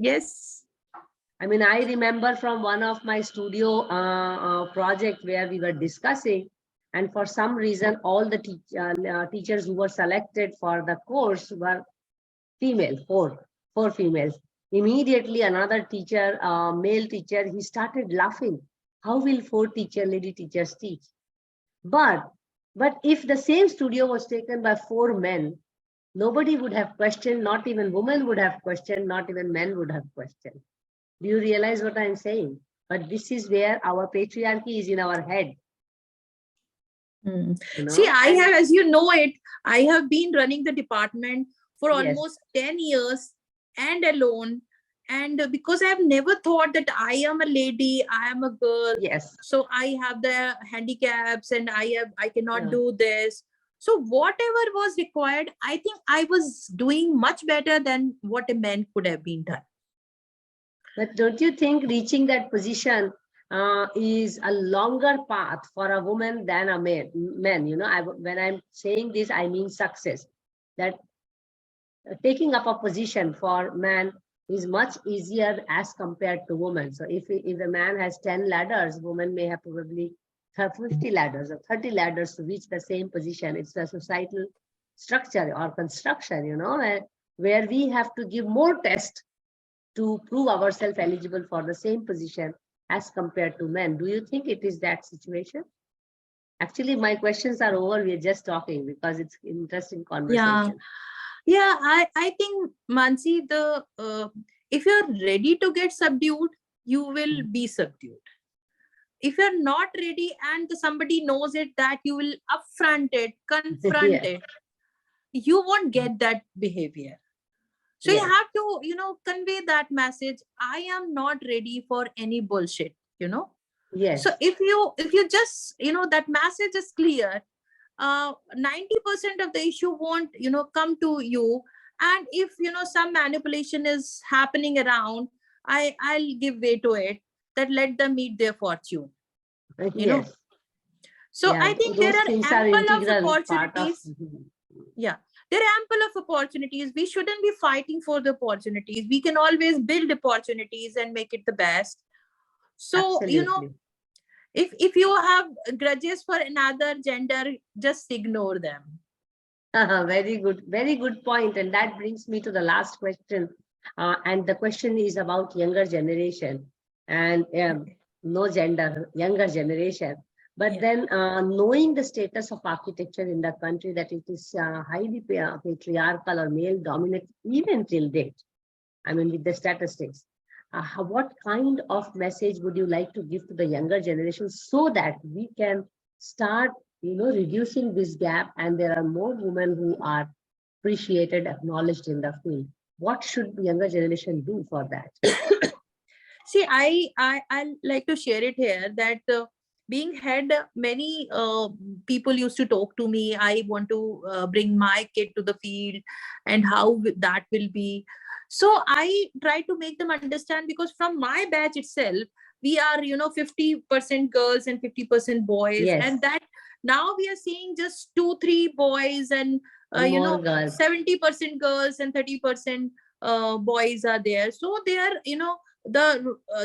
I mean, I remember from one of my studio project where we were discussing, and for some reason, all the teachers who were selected for the course were female, four females. Immediately, another teacher, male teacher, he started laughing. How will 4 lady teachers teach? But if the same studio was taken by 4 men, nobody would have questioned, not even women would have questioned, not even men would have questioned. Do you realize what I'm saying? But this is where our patriarchy is in our head. See, I have, as you know it, I have been running the department for almost 10 years and alone. And because I have never thought that I am a lady, I am a girl. So I have the handicaps and I cannot do this. So whatever was required, I think I was doing much better than what a man could have been done. But don't you think reaching that position is a longer path for a woman than a man? When I'm saying this, I mean success. That taking up a position for man is much easier as compared to women. So if a man has 10 ladders, women may have probably 50 ladders or 30 ladders to reach the same position. It's a societal structure or construction, where we have to give more tests to prove ourselves eligible for the same position as compared to men. Do you think it is that situation? Actually, my questions are over. We're just talking because it's interesting conversation. Yeah, I think, Mansee, if you're ready to get subdued, you will be subdued. If you're not ready and somebody knows it, that you will upfront it, confront it, you won't get that behavior. So you have to, convey that message. I am not ready for any bullshit, So if you just, that message is clear, 90% of the issue won't, come to you. And if, some manipulation is happening around, I'll give way to it, that let them meet their fortune. So I think there are ample of opportunities. There are ample of opportunities. We shouldn't be fighting for the opportunities. We can always build opportunities and make it the best. So, if you have grudges for another gender, just ignore them. Very good point. And that brings me to the last question. And the question is about younger generation and no gender, younger generation. But then knowing the status of architecture in the country, that it is highly patriarchal or male dominant even till date. I mean, with the statistics, what kind of message would you like to give to the younger generation so that we can start, reducing this gap and there are more women who are appreciated, acknowledged in the field? What should the younger generation do for that? See, I like to share it here that being head, many people used to talk to me. I want to bring my kid to the field, and how that will be. So I try to make them understand, because from my batch itself, we are 50% girls and 50% boys, Yes, and that now we are seeing just 2-3 boys, and more girls. 70% girls and 30% boys are there. So they are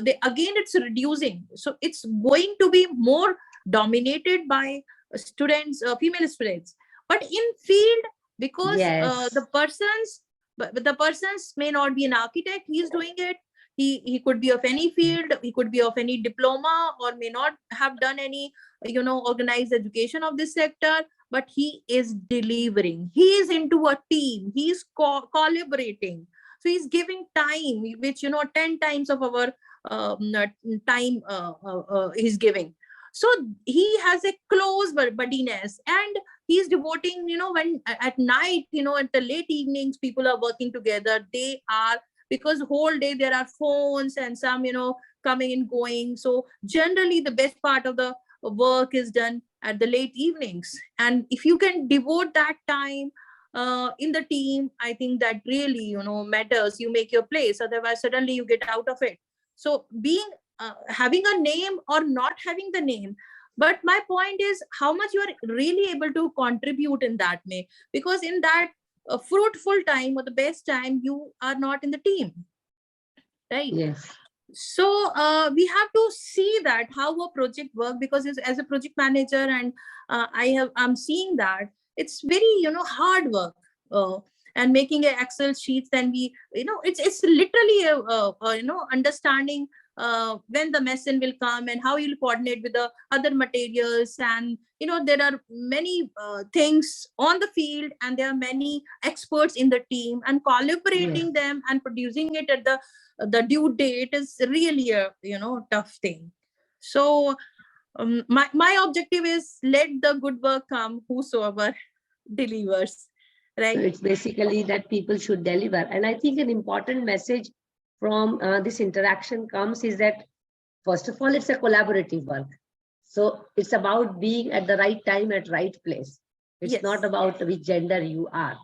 they again, it's reducing, so it's going to be more dominated by students, female students. But in field, because Yes, the persons may not be an architect, he's doing it. He could be of any field, he could be of any diploma, or may not have done any organized education of this sector, but he is delivering, he is into a team, he is collaborating. So he's giving time, which 10 times of our time he's giving. So he has a close buddiness, and he's devoting, when at night, at the late evenings, people are working together. They are, because whole day there are phones and some coming and going. So generally the best part of the work is done at the late evenings, and if you can devote that time in the team, I think that really matters. You make your place, otherwise suddenly you get out of it. So being having a name or not having the name, but my point is how much you are really able to contribute in that way, because in that fruitful time or the best time, you are not in the team, right? yes. So we have to see that how a project work, because as a project manager, and I'm seeing that it's very hard work, and making a excel sheets. Then we it's literally understanding when the machine will come and how you'll coordinate with the other materials. And there are many things on the field, and there are many experts in the team, and collaborating Yes. them and producing it at the due date is really a tough thing. So my objective is, let the good work come, whosoever delivers, So right? it's basically that people should deliver. And I think an important message from this interaction comes is that, first of all, it's a collaborative work. So it's about being at the right time at right place. It's Yes, not about which gender you are,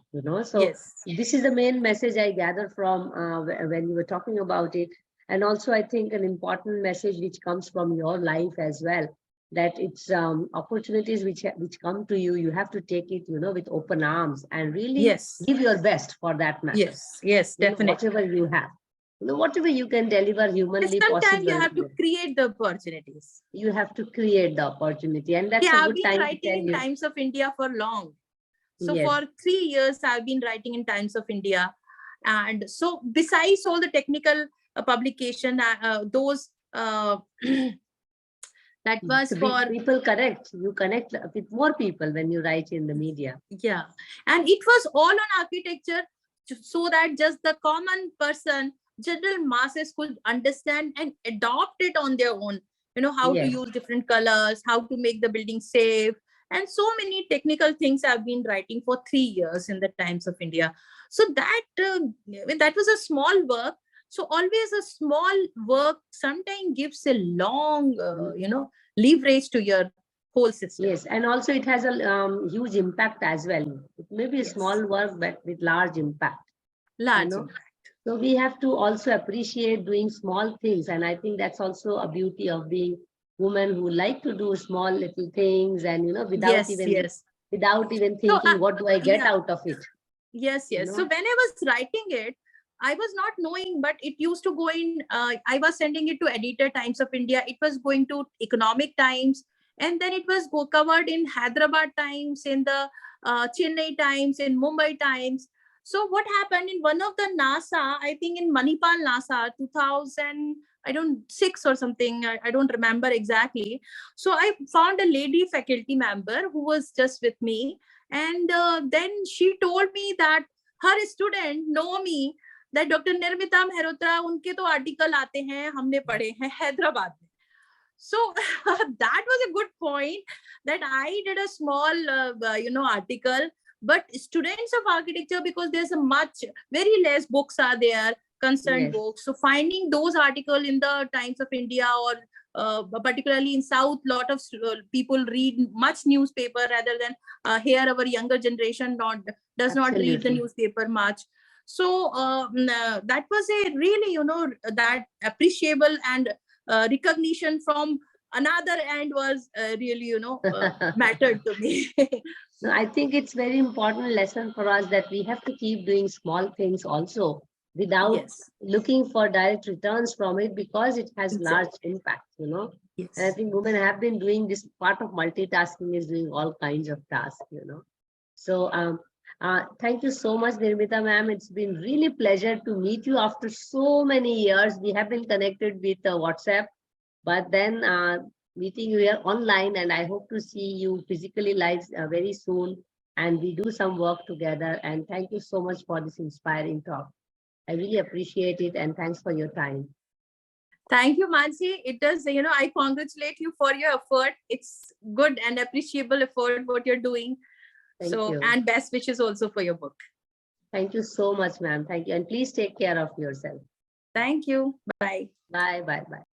So yes, this is the main message I gather from when you were talking about it. And also, I think an important message which comes from your life as well, that it's opportunities which come to you, you have to take it, with open arms and really yes, give your best for that matter. yes, definitely. Whatever you have, whatever you can deliver And humanly sometimes you possible, have to create the opportunities. you have to create the opportunity, and that's Yeah, a I've good been time to writing tell in you. Times of India for long. So Yes, for 3 years, I've been writing in Times of India. And so besides all the technical publication, those that was so for, people connect. You connect with more people when you write in the media. yeah. And it was all on architecture, so that just the common person, general masses could understand and adopt it on their own. How to Yes, use different colors, how to make the building safe, and so many technical things I've been writing for 3 years in the Times of India. So that was a small work. So always a small work sometimes gives a long, leverage to your whole system. yes, and also it has a huge impact as well. It may be a Yes, small work, but with large impact. You large know, impact. so we have to also appreciate doing small things, and I think that's also a beauty of being women who like to do small little things, and Yes, yes. without even So, thinking, what do I get yeah, out of it? yes, You yes. So know, when I was writing it, I was not knowing, but it used to go in. I was sending it to editor Times of India. It was going to Economic Times, and then it was covered in Hyderabad Times, in the Chennai Times, in Mumbai Times. So what happened in one of the NASA, I think in Manipal NASA, 2000. I don't, 6 or something. I don't remember exactly. So I found a lady faculty member who was just with me. And then she told me that her student know me, that Dr. Nirmita Mehrotra, unke to article aate hain, humne padhe hain Hyderabad mein. So that was a good point, that I did a small, article. But students of architecture, because there's a much, very less books are there, concerned Yes. books. So finding those articles in the Times of India, or particularly in South, lot of people read much newspaper rather than here our younger generation does not read the Absolutely. newspaper much. So that was a really, that appreciable, and recognition from another end was really, mattered to me. No, I think it's very important lesson for us that we have to keep doing small things also without Yes, looking for direct returns from it, because it has large exactly. impact, And I Yes. think women have been doing this part of multitasking, is doing all kinds of tasks. So thank you so much, Nirmita ma'am. It's been really pleasure to meet you after so many years. We have been connected with WhatsApp, but then meeting you here online, and I hope to see you physically live very soon, and we do some work together. And thank you so much for this inspiring talk. I really appreciate it, and thanks for your time. Thank you, Mansee. It does, I congratulate you for your effort. It's good and appreciable effort what you're doing. Thank So, you. and best wishes also for your book. Thank you so much, ma'am. Thank you. And please take care of yourself. Thank you. Bye. Bye, bye, bye.